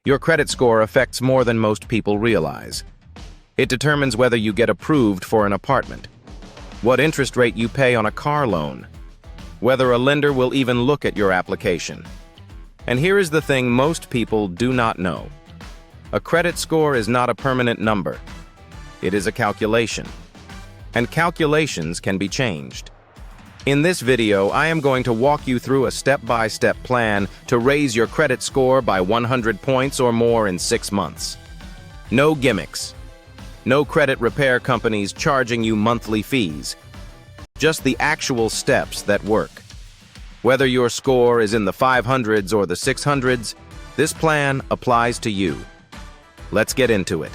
Your credit score affects more than most people realize. It determines whether you get approved for an apartment, what interest rate you pay on a car loan, whether a lender will even look at your application. And here is the thing most people do not know. A credit score is not a permanent number. It is a calculation. And calculations can be changed. In this video, I am going to walk you through a step-by-step plan to raise your credit score by 100 points or more in 6 months. No gimmicks. No credit repair companies charging you monthly fees. Just the actual steps that work. Whether your score is in the 500s or the 600s, this plan applies to you. Let's get into it.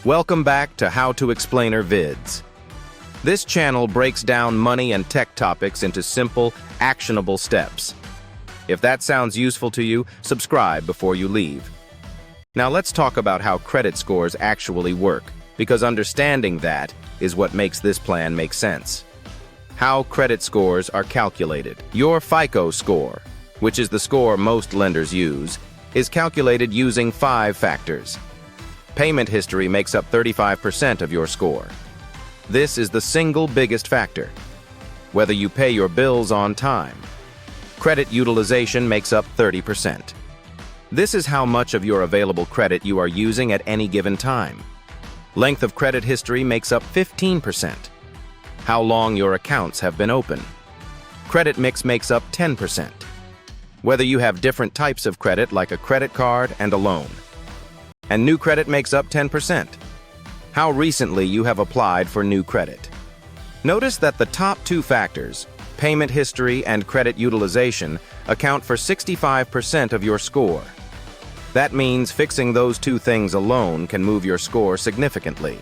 Welcome back to How to Explainer Vids. This channel breaks down money and tech topics into simple, actionable steps. If that sounds useful to you, subscribe before you leave. Now let's talk about how credit scores actually work, because understanding that is what makes this plan make sense. How credit scores are calculated. Your FICO score, which is the score most lenders use, is calculated using 5 factors. Payment history makes up 35% of your score. This is the single biggest factor. Whether you pay your bills on time. Credit utilization makes up 30%. This is how much of your available credit you are using at any given time. Length of credit history makes up 15%. How long your accounts have been open. Credit mix makes up 10%. Whether you have different types of credit like a credit card and a loan. And new credit makes up 10%. How recently you have applied for new credit. Notice that the top 2 factors, payment history and credit utilization, account for 65% of your score. That means fixing those 2 things alone can move your score significantly.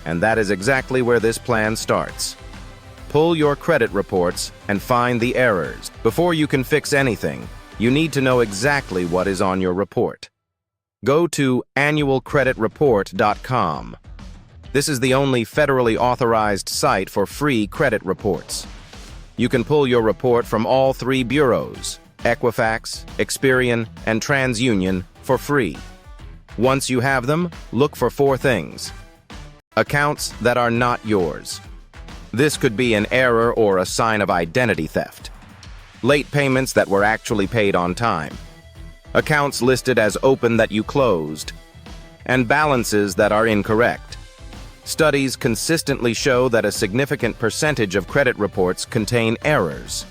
And that is exactly where this plan starts. Pull your credit reports and find the errors. Before you can fix anything, you need to know exactly what is on your report. Go to annualcreditreport.com. This is the only federally authorized site for free credit reports. You can pull your report from all 3 bureaus, Equifax, Experian, and TransUnion, for free. Once you have them, look for 4 things. Accounts that are not yours. This could be an error or a sign of identity theft. Late payments that were actually paid on time. Accounts listed as open that you closed. And balances that are incorrect. Studies consistently show that a significant percentage of credit reports contain errors.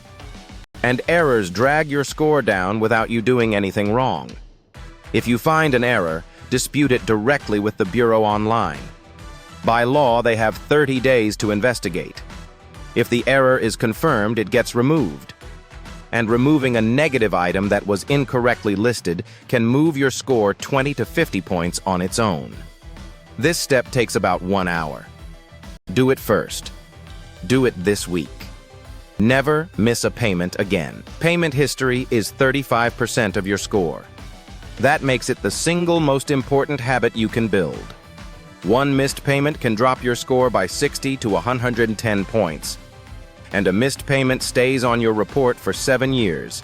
And errors drag your score down without you doing anything wrong. If you find an error, dispute it directly with the Bureau online. By law, they have 30 days to investigate. If the error is confirmed, it gets removed. And removing a negative item that was incorrectly listed can move your score 20 to 50 points on its own. This step takes about 1 hour. Do it first. Do it this week. Never miss a payment again. Payment history is 35% of your score. That makes it the single most important habit you can build. 1 missed payment can drop your score by 60 to 110 points. And a missed payment stays on your report for 7 years.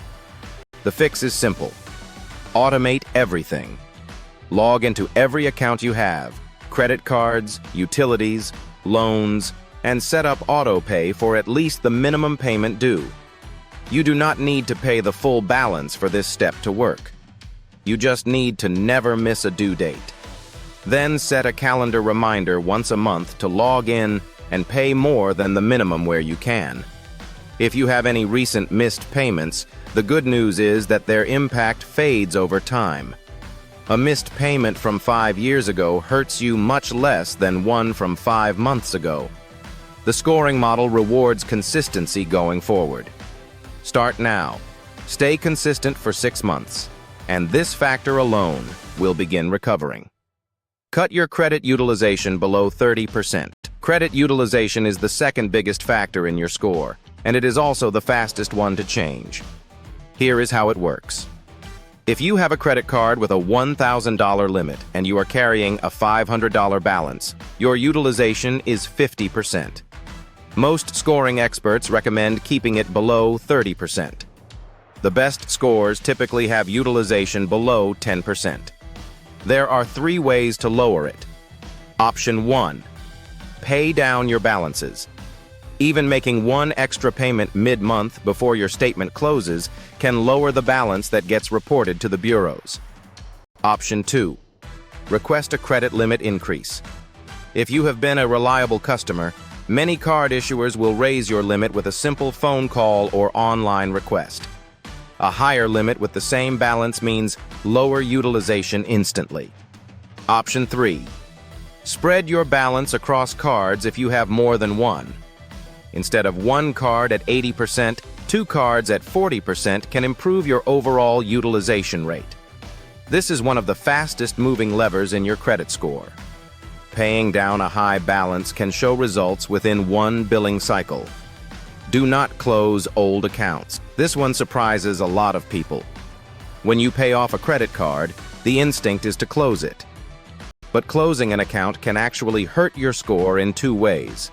The fix is simple. Automate everything. Log into every account you have, credit cards, utilities, loans, and set up auto pay for at least the minimum payment due. You do not need to pay the full balance for this step to work. You just need to never miss a due date. Then set a calendar reminder once a month to log in and pay more than the minimum where you can. If you have any recent missed payments, the good news is that their impact fades over time. A missed payment from 5 years ago hurts you much less than one from 5 months ago. The scoring model rewards consistency going forward. Start now. Stay consistent for 6 months, and this factor alone will begin recovering. Cut your credit utilization below 30%. Credit utilization is the second biggest factor in your score, and it is also the fastest one to change. Here is how it works. If you have a credit card with a $1,000 limit and you are carrying a $500 balance, your utilization is 50%. Most scoring experts recommend keeping it below 30%. The best scores typically have utilization below 10%. There are 3 ways to lower it. Option 1. Pay down your balances. Even making one extra payment mid-month before your statement closes can lower the balance that gets reported to the bureaus. Option 2. Request a credit limit increase. If you have been a reliable customer, many card issuers will raise your limit with a simple phone call or online request. A higher limit with the same balance means lower utilization instantly. Option 3. Spread your balance across cards if you have more than one. Instead of one card at 80%, 2 cards at 40% can improve your overall utilization rate. This is one of the fastest moving levers in your credit score. Paying down a high balance can show results within one billing cycle. Do not close old accounts. This one surprises a lot of people. When you pay off a credit card, the instinct is to close it. But closing an account can actually hurt your score in 2 ways.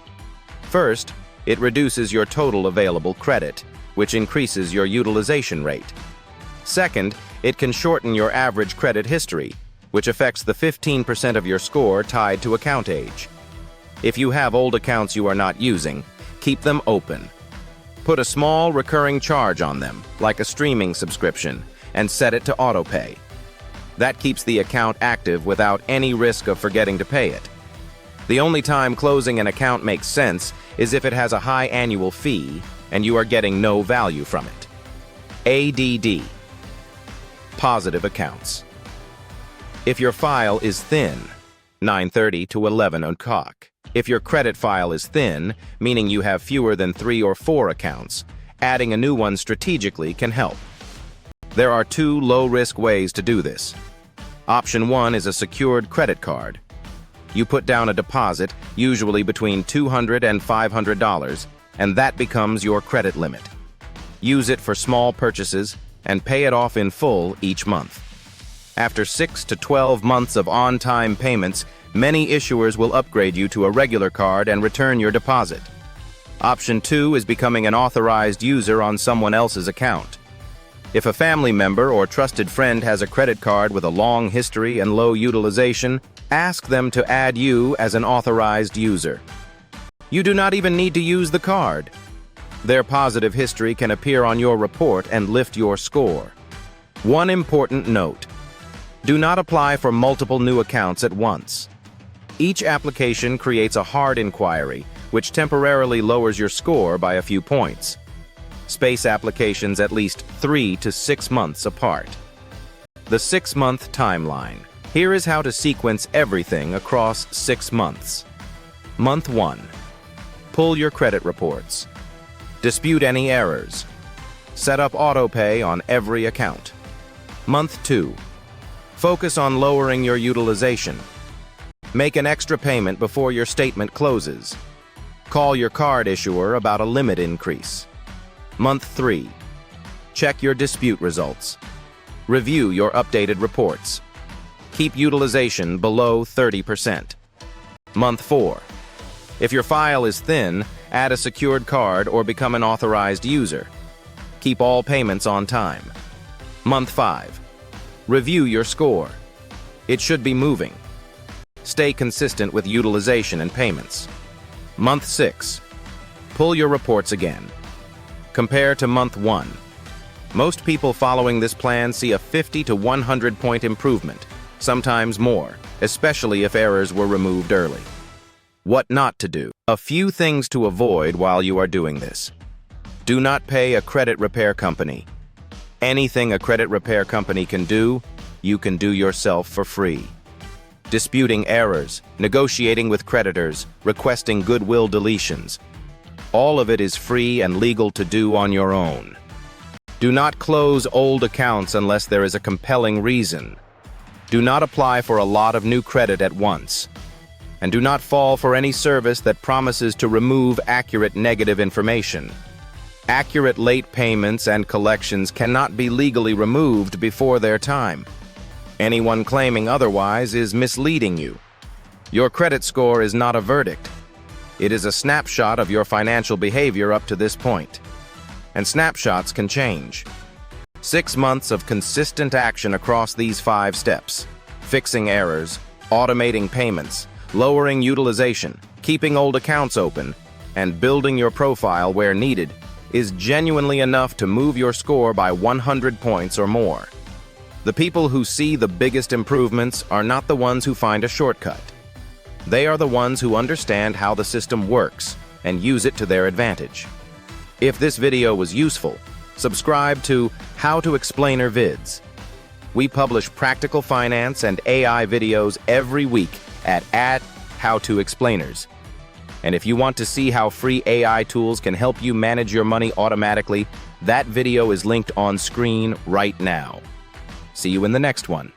First, it reduces your total available credit, which increases your utilization rate. Second, it can shorten your average credit history, which affects the 15% of your score tied to account age. If you have old accounts you are not using, keep them open. Put a small recurring charge on them, like a streaming subscription, and set it to autopay. That keeps the account active without any risk of forgetting to pay it. The only time closing an account makes sense is if it has a high annual fee and you are getting no value from it. ADD. Positive accounts. If your file is thin, 930 to 11 o'clock. If your credit file is thin, meaning you have fewer than 3 or 4 accounts, adding a new one strategically can help. There are 2 low-risk ways to do this. Option 1 is a secured credit card. You put down a deposit, usually between $200 and $500, and that becomes your credit limit. Use it for small purchases and pay it off in full each month. After 6 to 12 months of on-time payments, many issuers will upgrade you to a regular card and return your deposit. Option 2 is becoming an authorized user on someone else's account. If a family member or trusted friend has a credit card with a long history and low utilization, ask them to add you as an authorized user. You do not even need to use the card. Their positive history can appear on your report and lift your score. One important note: do not apply for multiple new accounts at once. Each application creates a hard inquiry, which temporarily lowers your score by a few points. Space applications at least 3 to 6 months apart. The 6-month timeline. Here is how to sequence everything across 6 months. Month 1. Pull your credit reports. Dispute any errors. Set up autopay on every account. Month 2. Focus on lowering your utilization. Make an extra payment before your statement closes. Call your card issuer about a limit increase. Month 3. Check your dispute results. Review your updated reports. Keep utilization below 30%. Month 4. If your file is thin, add a secured card or become an authorized user. Keep all payments on time. Month 5. Review your score. It should be moving. Stay consistent with utilization and payments. Month 6. Pull your reports again. Compare to Month 1. Most people following this plan see a 50 to 100 point improvement, sometimes more, especially if errors were removed early. What not to do. A few things to avoid while you are doing this. Do not pay a credit repair company. Anything a credit repair company can do, you can do yourself for free. Disputing errors, negotiating with creditors, requesting goodwill deletions. All of it is free and legal to do on your own. Do not close old accounts unless there is a compelling reason. Do not apply for a lot of new credit at once. And do not fall for any service that promises to remove accurate negative information. Accurate late payments and collections cannot be legally removed before their time. Anyone claiming otherwise is misleading you. Your credit score is not a verdict. It is a snapshot of your financial behavior up to this point. And snapshots can change. 6 months of consistent action across these 5 steps: fixing errors, automating payments, lowering utilization, keeping old accounts open, and building your profile where needed is genuinely enough to move your score by 100 points or more. The people who see the biggest improvements are not the ones who find a shortcut. They are the ones who understand how the system works and use it to their advantage. If this video was useful, subscribe to How to Explainer Vids. We publish practical finance and AI videos every week at How to Explainers. And if you want to see how free AI tools can help you manage your money automatically, that video is linked on screen right now. See you in the next one.